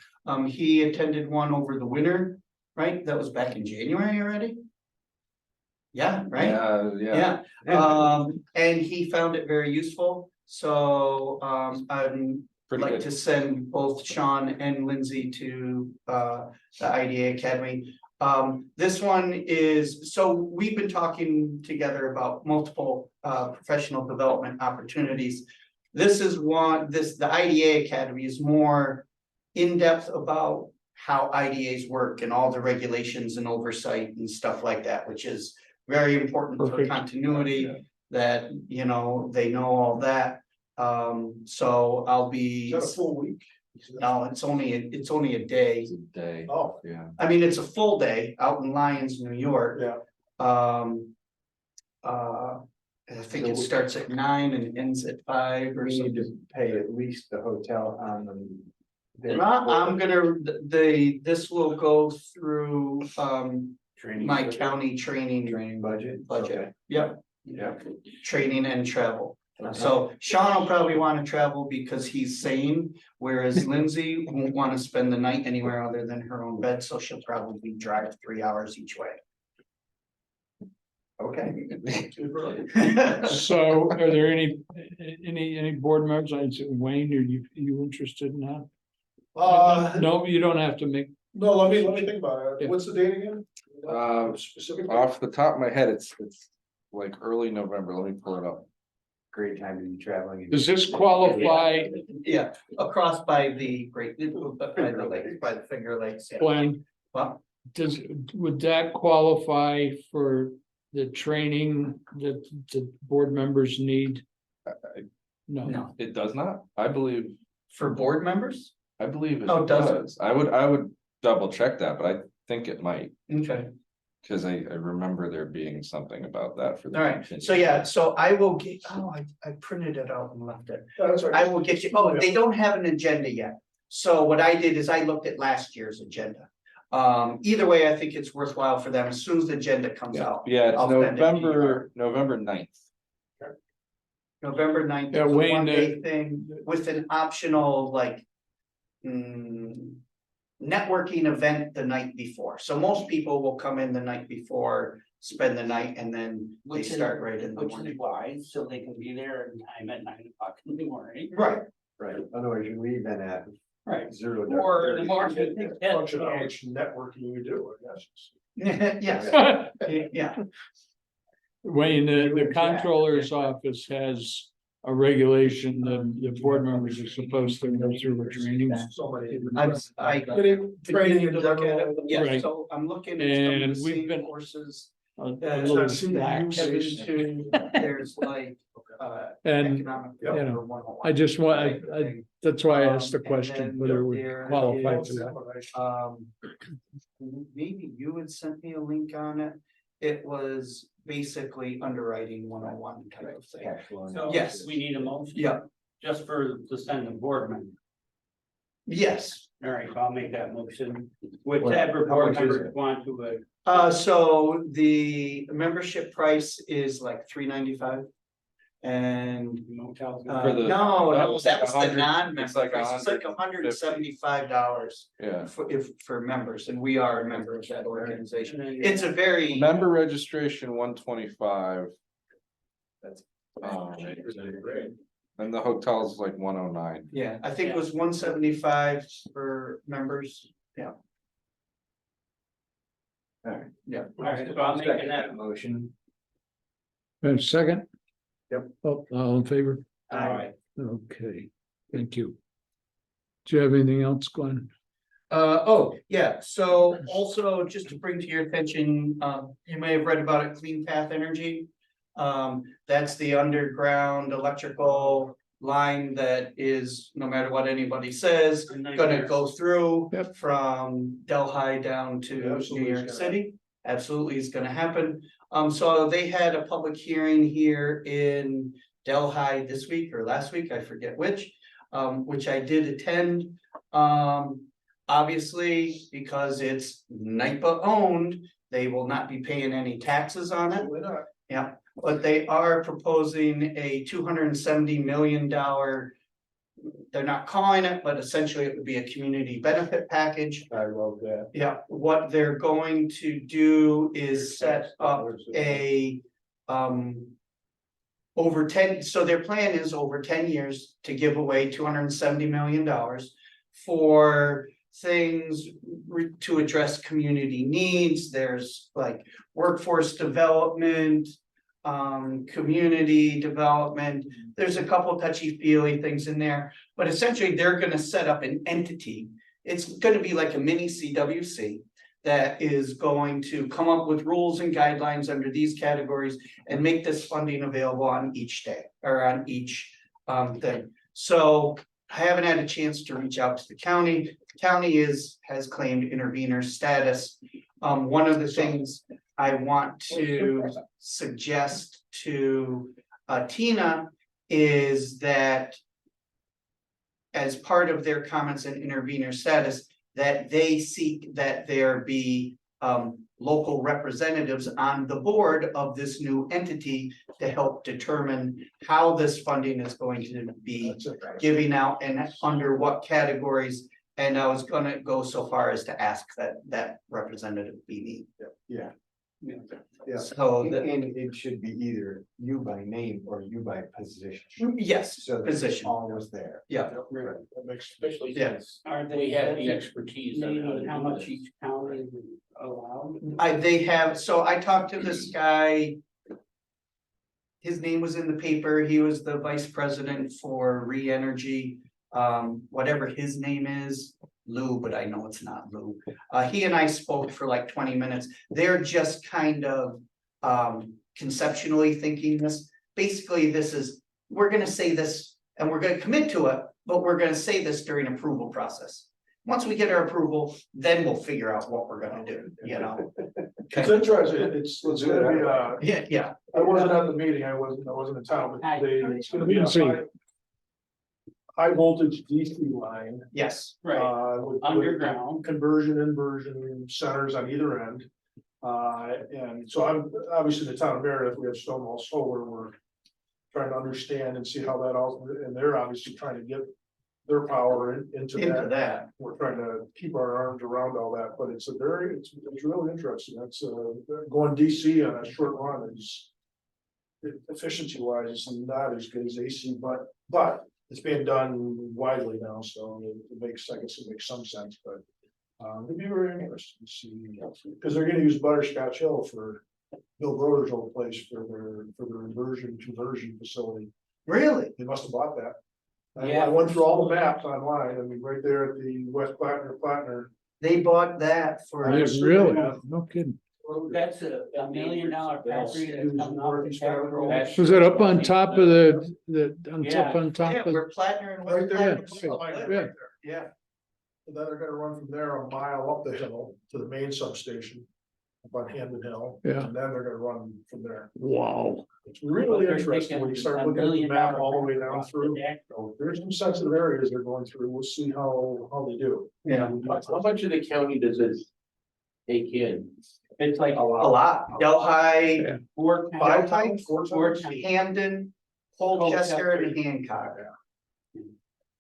Speaker 3: He attended one over the winter, right? That was back in January already? Yeah, right?
Speaker 7: Yeah.
Speaker 3: Yeah, and he found it very useful, so, I'm
Speaker 7: Pretty
Speaker 3: like
Speaker 7: good.
Speaker 3: to send both Sean and Lindsay to the IDA Academy. This one is, so we've been talking together about multiple professional development opportunities. This is one, the IDA Academy is more in-depth about how IDAs work and all the regulations and oversight and stuff like that, which is very important for
Speaker 1: Perfect.
Speaker 3: continuity, that, you know, they know all that. So I'll be,
Speaker 6: Is that a full week?
Speaker 3: no, it's only a day.
Speaker 7: It's a day,
Speaker 6: Oh,
Speaker 7: yeah.
Speaker 3: I mean, it's a full day out in Lyons, New York.
Speaker 6: yeah.
Speaker 3: I think it starts at 9 and ends at 5 or
Speaker 2: We need
Speaker 3: something.
Speaker 2: to pay at least the hotel on them.
Speaker 3: I'm gonna, this will go through, my county training
Speaker 2: Budget.
Speaker 3: budget. Yep,
Speaker 2: Yeah.
Speaker 3: training and travel. So Sean will probably wanna travel because he's sane, whereas Lindsay won't wanna spend the night anywhere other than her own bed, so she'll probably drive 3 hours each way.
Speaker 2: Okay.
Speaker 1: So are there any board members, I'd say, Wayne, are you interested in that? No, you don't have to make,
Speaker 6: No, let me think about
Speaker 1: Yeah.
Speaker 6: it. What's the date again?
Speaker 7: Specifically, off the top of my head, it's like early November. Let me pull it up.
Speaker 2: Great time to be traveling.
Speaker 1: does this qualify,
Speaker 3: Yeah, across by the Great, by the lake, by the Finger Lakes. Yeah.
Speaker 1: Glenn,
Speaker 3: Well,
Speaker 1: would that qualify for the training that the board members need? No,
Speaker 3: no,
Speaker 7: It does not, I believe
Speaker 3: for board members?
Speaker 7: it
Speaker 3: Oh, does it?
Speaker 7: does. I would double check that, but I think it might,
Speaker 3: Okay.
Speaker 7: because I remember there being something about that for the.
Speaker 3: All right, so yeah, so I will get, I printed it out and left it.
Speaker 6: That's all
Speaker 3: I
Speaker 6: right.
Speaker 3: will get you, they don't have an agenda yet. So what I did is I looked at last year's agenda. Either way, I think it's worthwhile for them as soon as the agenda comes out.
Speaker 7: Yeah, it's
Speaker 3: I'll send it to you.
Speaker 7: November 9th.
Speaker 3: November 9th,
Speaker 1: Yeah,
Speaker 3: is a
Speaker 1: Wayne,
Speaker 3: one-day thing with an optional like. Networking event the night before. So most people will come in the night before, spend the night, and then they
Speaker 4: Which is-
Speaker 3: start right in the
Speaker 4: Which is
Speaker 3: morning.
Speaker 4: wise, so they can be there in time at 9 o'clock in the morning.
Speaker 3: Right,
Speaker 2: Right, otherwise you're leaving at
Speaker 3: right.
Speaker 2: 0.
Speaker 4: Or the more.
Speaker 6: Function of how much networking you do, I guess.
Speaker 3: Yes, yeah,
Speaker 1: Wayne, the comptroller's office has a regulation that the board members are supposed to go through a training.
Speaker 6: Somebody.
Speaker 3: I
Speaker 6: Training in
Speaker 3: to look at it,
Speaker 6: general.
Speaker 3: yeah,
Speaker 1: Right.
Speaker 3: so I'm looking at some of
Speaker 1: And
Speaker 3: the
Speaker 1: we've
Speaker 3: same
Speaker 1: been-
Speaker 3: courses.
Speaker 1: A
Speaker 3: I've
Speaker 1: little
Speaker 6: seen the
Speaker 1: lax.
Speaker 3: Kevin
Speaker 6: usage.
Speaker 3: too, there's like,
Speaker 1: And
Speaker 3: economic.
Speaker 6: you know,
Speaker 3: development 101
Speaker 1: I just want,
Speaker 3: type of thing.
Speaker 1: that's why I asked the
Speaker 3: And
Speaker 1: question,
Speaker 3: then
Speaker 1: whether it would
Speaker 3: there
Speaker 1: qualify
Speaker 3: is-
Speaker 1: for that.
Speaker 3: Maybe you had sent me a link on it. It was basically underwriting 101 type of thing.
Speaker 4: So
Speaker 3: Yes.
Speaker 4: we need a motion.
Speaker 3: Yeah,
Speaker 4: Just for to send the board member.
Speaker 3: yes.
Speaker 4: All right, I'll make that motion. Whichever
Speaker 2: how
Speaker 4: board
Speaker 2: much is
Speaker 4: member
Speaker 2: it?
Speaker 4: want to,
Speaker 3: So the membership price is like $3.95. And
Speaker 4: motels.
Speaker 7: For the-
Speaker 3: no,
Speaker 7: it's
Speaker 3: that
Speaker 7: like
Speaker 3: was the
Speaker 7: 100
Speaker 3: non-member
Speaker 7: it's like
Speaker 3: price. It's like $175
Speaker 7: Yeah,
Speaker 3: for members, and we are a member of that organization. It's a very.
Speaker 7: member registration 125.
Speaker 2: That's-
Speaker 7: And the hotel's like 109.
Speaker 3: Yeah, I think it was 175 for members, yeah.
Speaker 2: Alright.
Speaker 3: Yeah.
Speaker 4: All right, so I'm making that.
Speaker 2: Motion.
Speaker 1: And second?
Speaker 2: Yep.
Speaker 1: Oh, all in favor?
Speaker 4: All right.
Speaker 1: Okay, thank you. Do you have anything else, Glenn?
Speaker 3: Yeah, so also just to bring to your attention, you may have read about it, Clean Path Energy. That's the underground electrical line that is, no matter what anybody says, gonna go through
Speaker 1: Yep.
Speaker 3: from Delhi down to New
Speaker 6: Absolutely,
Speaker 3: York
Speaker 6: it's
Speaker 3: City. Absolutely is gonna happen. So they had a public hearing here in Delhi this week or last week, I forget which I did attend. Obviously, because it's NIPA owned, they will not be paying any taxes on it.
Speaker 6: Why not?
Speaker 3: Yeah, but they are proposing a $270 million. They're not calling it, but essentially it would be a community benefit package.
Speaker 6: I love that.
Speaker 3: Yeah, what they're going to do is set up a over 10, so their plan is over 10 years to give away $270 million for things to address community needs. There's like workforce development, community development. There's a couple touchy-feely things in there, but essentially they're gonna set up an entity. It's gonna be like a mini CWC that is going to come up with rules and guidelines under these categories and make this funding available on each day or on each thing. So I haven't had a chance to reach out to the county. The county has claimed intervener status. One of the things I want to suggest to Tina is that as part of their comments and intervener status, that they seek that there be local representatives on the board of this new entity to help determine how this funding is going to be giving out and under what categories. And I was gonna go so far as to ask that representative be me.
Speaker 2: Yeah.
Speaker 3: Yeah. So
Speaker 2: And
Speaker 3: the,
Speaker 2: it should be either you by name or you by position.
Speaker 3: yes,
Speaker 2: So that it's
Speaker 3: position.
Speaker 2: always there.
Speaker 3: Yeah.
Speaker 6: That makes,
Speaker 8: Especially
Speaker 3: Yeah.
Speaker 8: since
Speaker 4: Are they?
Speaker 8: we have the expertise on how to
Speaker 4: Meaning how
Speaker 8: do
Speaker 4: much
Speaker 8: this.
Speaker 4: each county is allowed?
Speaker 3: They have, so I talked to this guy. His name was in the paper. He was the vice president for Re-Energy, whatever his name is, Lou, but I know it's not Lou. He and I spoke for like 20 minutes. They're just kind of conceptually thinking this. Basically, this is, we're gonna say this and we're gonna commit to it, but we're gonna say this during approval process. Once we get our approval, then we'll figure out what we're gonna do, you know?
Speaker 6: it's interesting, it's gonna be,
Speaker 3: Yeah, yeah,
Speaker 6: I wasn't at the meeting, I wasn't in town, but it's gonna be a
Speaker 1: See.
Speaker 6: high voltage DC line.
Speaker 3: yes,
Speaker 4: Right,
Speaker 6: With
Speaker 4: underground.
Speaker 6: conversion, inversion centers on either end. And so I'm, obviously in the town of Meredith, we have Stonewall Solar, we're trying to understand and see how that all, and they're obviously trying to get their power into
Speaker 3: into
Speaker 6: that.
Speaker 3: that.
Speaker 6: We're trying to keep our arms around all that, but it's it's really interesting. That's going DC on a short run is efficiency wise, it's not as good as AC, but it's being done widely now, so it makes, I guess it makes some sense, but it'd be very interesting to see, because they're gonna use Butterscotch Hill for Bill Broder's old place for their inversion conversion facility.
Speaker 3: Really?
Speaker 6: They must have bought that.
Speaker 4: Yeah.
Speaker 6: I went through all the maps online, I mean, right there at the West Plattner.
Speaker 3: They bought that for.
Speaker 1: Really? No kidding.
Speaker 4: That's $1 million property that's coming off the Capitol Road.
Speaker 1: Was it up on top of on
Speaker 4: Yeah.
Speaker 1: top
Speaker 3: Yeah,
Speaker 1: of?
Speaker 3: where Plattner and
Speaker 6: Right
Speaker 3: West
Speaker 6: there.
Speaker 3: Plattner.
Speaker 1: Yeah.
Speaker 3: Yeah,
Speaker 6: And then they're gonna run from there a mile up the hill to the main substation. Up on Hamden Hill.
Speaker 1: Yeah.
Speaker 6: And then they're gonna run from there.
Speaker 1: Wow.
Speaker 6: It's really
Speaker 4: They're
Speaker 6: interesting when you
Speaker 4: taking
Speaker 6: start
Speaker 4: $1
Speaker 6: looking at the
Speaker 4: million
Speaker 6: map all the way down
Speaker 4: across
Speaker 6: through.
Speaker 4: the deck.
Speaker 6: There's some sensitive areas they're going through. We'll see how they do.
Speaker 3: yeah,
Speaker 8: How much of the county does this take in?
Speaker 4: It's like
Speaker 3: a lot. Delhi,
Speaker 1: Yeah.
Speaker 4: four
Speaker 6: Five
Speaker 4: towns,
Speaker 6: times, four times.
Speaker 3: Hamden, Colchester and Hancock.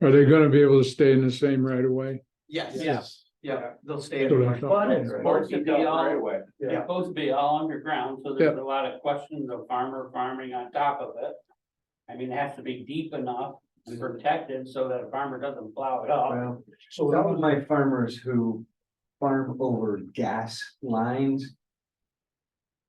Speaker 1: Are they gonna be able to stay in the same right away?
Speaker 3: Yes.
Speaker 4: Yes.
Speaker 3: Yeah, they'll stay.
Speaker 1: That's what I
Speaker 3: in
Speaker 1: thought.
Speaker 4: but it's supposed to be all,
Speaker 8: away.
Speaker 4: it's
Speaker 6: Yeah.
Speaker 4: supposed to be all underground, so there's a lot of questions of farmer farming on top of it. I mean, it has to be deep enough and protected so that a farmer doesn't plow it up.
Speaker 2: Well,
Speaker 6: So
Speaker 2: some of my farmers who farm over gas lines.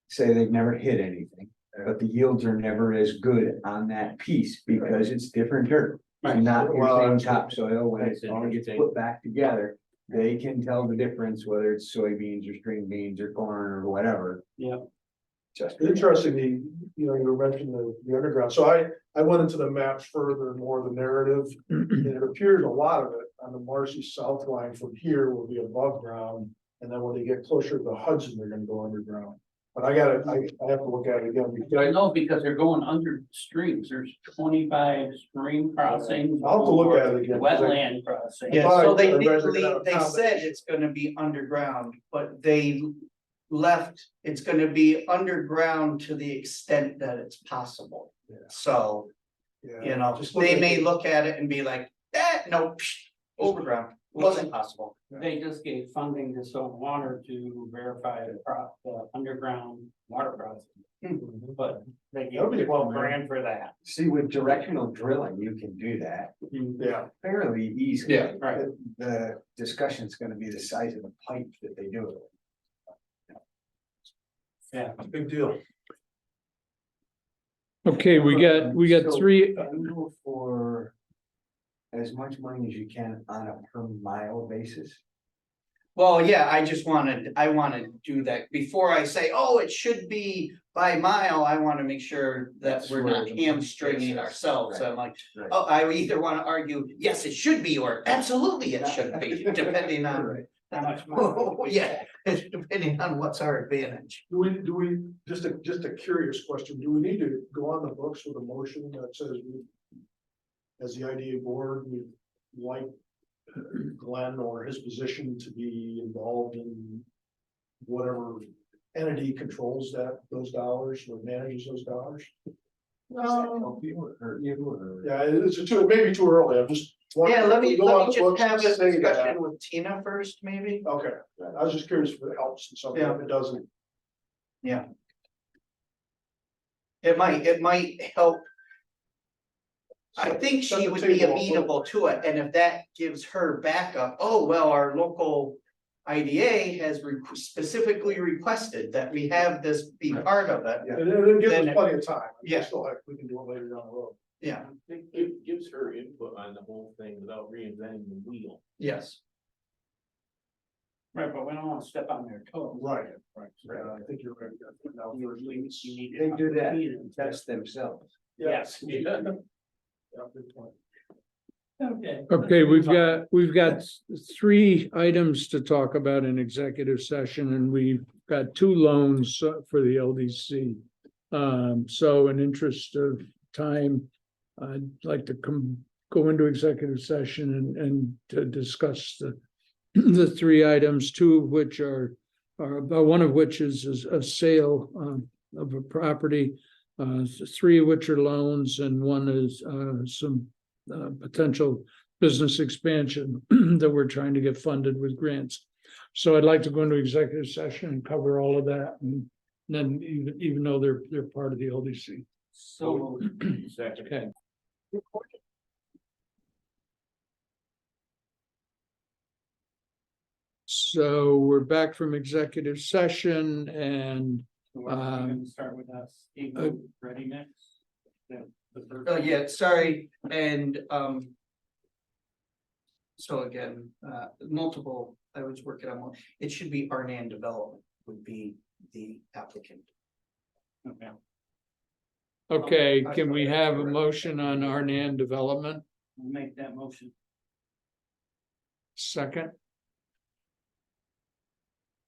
Speaker 2: Say they've never hit anything, but the yields are never as good on that piece because it's different dirt.
Speaker 4: Right.
Speaker 2: Not your
Speaker 6: Well,
Speaker 2: same
Speaker 6: that's-
Speaker 2: topsoil, when
Speaker 8: that's
Speaker 2: it all gets
Speaker 8: interesting.
Speaker 2: put back together, they can tell the difference whether it's soybeans or string beans or corn or whatever.
Speaker 4: Yeah.
Speaker 2: Just.
Speaker 6: interestingly, you were mentioning the underground. So I went into the maps further, more the narrative. And it appears a lot of it on the Marcy South line from here will be above ground. And then when they get closer to the Hudson, they're gonna go underground. But I have to look at it again. because
Speaker 4: I know because they're going under streams, there's 25 stream crossings.
Speaker 6: I'll have to look at it again, 'cause I-
Speaker 4: Wetland crossings.
Speaker 3: Yeah, so they
Speaker 6: Everybody's looking
Speaker 3: legally,
Speaker 6: at a
Speaker 3: they
Speaker 6: town
Speaker 3: said
Speaker 6: that-
Speaker 3: it's gonna be underground, but they left, it's gonna be underground to the extent that it's possible.
Speaker 6: Yeah.
Speaker 3: So,
Speaker 6: Yeah,
Speaker 3: you know,
Speaker 6: just
Speaker 3: they
Speaker 6: look
Speaker 3: may
Speaker 6: at-
Speaker 3: look at it and be like, no, overground. Wasn't possible.
Speaker 4: They just gave funding to Soap Water to verify the underground water processing. But they
Speaker 6: That'll
Speaker 4: gave
Speaker 6: be fun,
Speaker 4: 12
Speaker 6: man.
Speaker 4: grand for that.
Speaker 2: See, with directional drilling, you can do that
Speaker 6: Yeah,
Speaker 2: fairly easily.
Speaker 6: Yeah.
Speaker 4: Right.
Speaker 2: The discussion's gonna be the size of the pipe that they do it.
Speaker 4: Yeah.
Speaker 6: big deal.
Speaker 1: Okay, we got
Speaker 2: So,
Speaker 1: three,
Speaker 2: you go for as much money as you can on a per mile basis.
Speaker 3: Well, yeah, I wanna do that before I say, oh, it should be by mile. I wanna make sure that
Speaker 2: That's
Speaker 3: we're
Speaker 2: where
Speaker 3: not
Speaker 2: the-
Speaker 3: hamstringing
Speaker 2: Yes,
Speaker 3: ourselves.
Speaker 2: right.
Speaker 3: I'm like,
Speaker 2: Right.
Speaker 3: oh, I either wanna argue, yes, it should be, or absolutely it should be, depending on.
Speaker 2: Right.
Speaker 4: How much money?
Speaker 3: Oh, yeah, depending on what's our advantage.
Speaker 6: Do we, just a curious question, do we need to go on the books with a motion that says we, as the IDA board, we like Glenn or his position to be involved in whatever entity controls those dollars or manages those dollars?
Speaker 2: Help you or hurt you or-
Speaker 6: Yeah, it may be too early, I'm just.
Speaker 3: Yeah, let me
Speaker 6: Go on the
Speaker 3: just
Speaker 6: books
Speaker 3: have
Speaker 6: and
Speaker 3: a
Speaker 6: say that.
Speaker 3: discussion with Tina first, maybe.
Speaker 6: Okay, I was just curious if it helps and something, if it doesn't.
Speaker 3: It might help. I think
Speaker 6: Set
Speaker 3: she
Speaker 6: the
Speaker 3: would be
Speaker 6: table a little
Speaker 3: amenable to it, and if that gives her backup, oh, well, our local. IDA has specifically requested that we have this be part of it,
Speaker 6: And it gives
Speaker 3: Then
Speaker 6: us
Speaker 3: it-
Speaker 6: plenty of time.
Speaker 3: Yeah.
Speaker 6: Still, we can do it later down the road.
Speaker 3: yeah,
Speaker 8: It gives her input on the whole thing without reinventing the wheel.
Speaker 3: yes.
Speaker 4: Right, but we don't wanna step on their toes.
Speaker 6: Right. I think you're right. I think now
Speaker 4: You
Speaker 6: first
Speaker 4: you
Speaker 6: it's-
Speaker 4: need.
Speaker 2: They do that,
Speaker 4: Yes.
Speaker 2: test themselves.
Speaker 4: Yes.
Speaker 6: Yeah, good point.
Speaker 4: Okay.
Speaker 1: okay, we've got three items to talk about in executive session, and we've got two loans for the LDC. So in interest of time, I'd like to go into executive session and to discuss the three items, two of which are one of which is a sale of a property, three of which are loans, and one is some potential business expansion that we're trying to get funded with grants. So I'd like to go into executive session and cover all of that, and then even though they're part of the LDC.
Speaker 4: So,
Speaker 8: Second.
Speaker 1: Okay. So we're back from executive session, and
Speaker 4: we're gonna start with us, ready mix.
Speaker 3: Yeah, sorry, and, so again, multiple, I was working on one, it should be Arnan Development would be the applicant.
Speaker 4: Okay.
Speaker 1: okay, can we have a motion on Arnan Development?
Speaker 4: We'll make that motion.
Speaker 1: Second,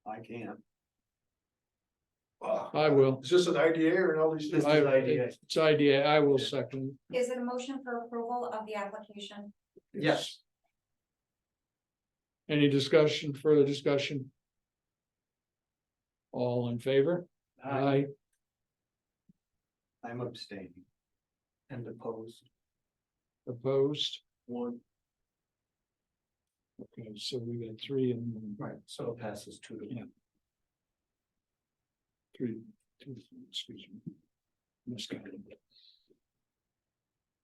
Speaker 2: I can.
Speaker 1: I will.
Speaker 6: Is this an IDA or an LDC?
Speaker 3: This is IDA.
Speaker 1: It's idea, I will second.
Speaker 5: Is it a motion for approval of the application?
Speaker 3: Yes.
Speaker 1: Any discussion, further discussion? All in favor? Aye.
Speaker 2: I'm abstaining.
Speaker 3: And opposed.
Speaker 1: Opposed?
Speaker 6: One.
Speaker 1: Okay, so we got three and
Speaker 3: Right, so it passes 2-1.
Speaker 1: Yeah. three, two, excuse me. Miscounted.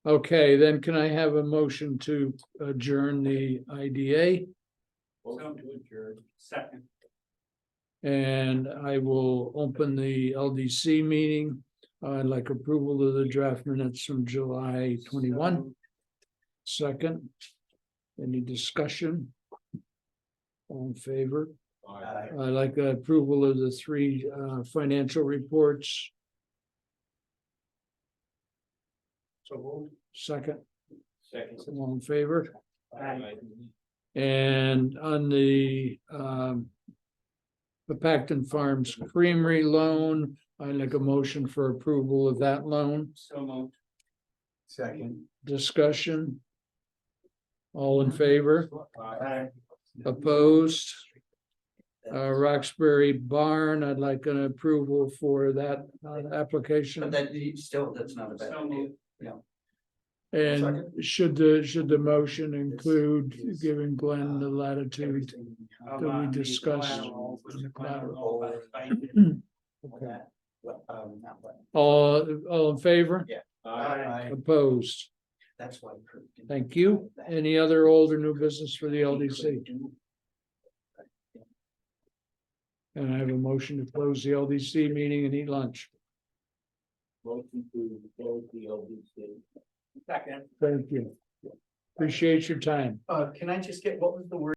Speaker 1: Okay, then can I have a motion to adjourn the IDA?
Speaker 4: So to adjourn. Second.
Speaker 1: And I will open the LDC meeting. I'd like approval of the draft minutes from July 21. Second, any discussion? All in favor?
Speaker 2: Aye.
Speaker 1: I like the approval of the three financial reports.
Speaker 6: So
Speaker 1: Second,
Speaker 8: Second.
Speaker 1: all in favor?
Speaker 4: Aye.
Speaker 1: And on the Pacton Farms Creamery loan, I like a motion for approval of that loan.
Speaker 4: So moved.
Speaker 2: Second.
Speaker 1: Discussion. All in favor?
Speaker 4: Aye.
Speaker 1: Opposed? Roxbury Barn, I'd like an approval for that
Speaker 3: But
Speaker 1: application.
Speaker 3: that, that's not a bad
Speaker 4: So
Speaker 3: idea.
Speaker 4: moved.
Speaker 1: And should the motion include giving Glenn the latitude?
Speaker 3: Um,
Speaker 1: we
Speaker 3: the
Speaker 1: discussed
Speaker 3: collateral,
Speaker 1: in the
Speaker 3: collateral,
Speaker 1: Okay.
Speaker 3: that, not what-
Speaker 1: All in favor?
Speaker 3: Yeah.
Speaker 8: Aye.
Speaker 1: Opposed?
Speaker 3: That's why. Kurt didn't
Speaker 1: Thank you.
Speaker 3: that.
Speaker 1: Any other old or new business for the
Speaker 3: He
Speaker 1: LDC?
Speaker 3: couldn't do-
Speaker 1: And I have a motion to close the LDC meeting and eat lunch.
Speaker 8: Motion to close the LDC.
Speaker 3: Second.
Speaker 1: Thank you. Appreciate your time.
Speaker 3: Can I just get, what was the word?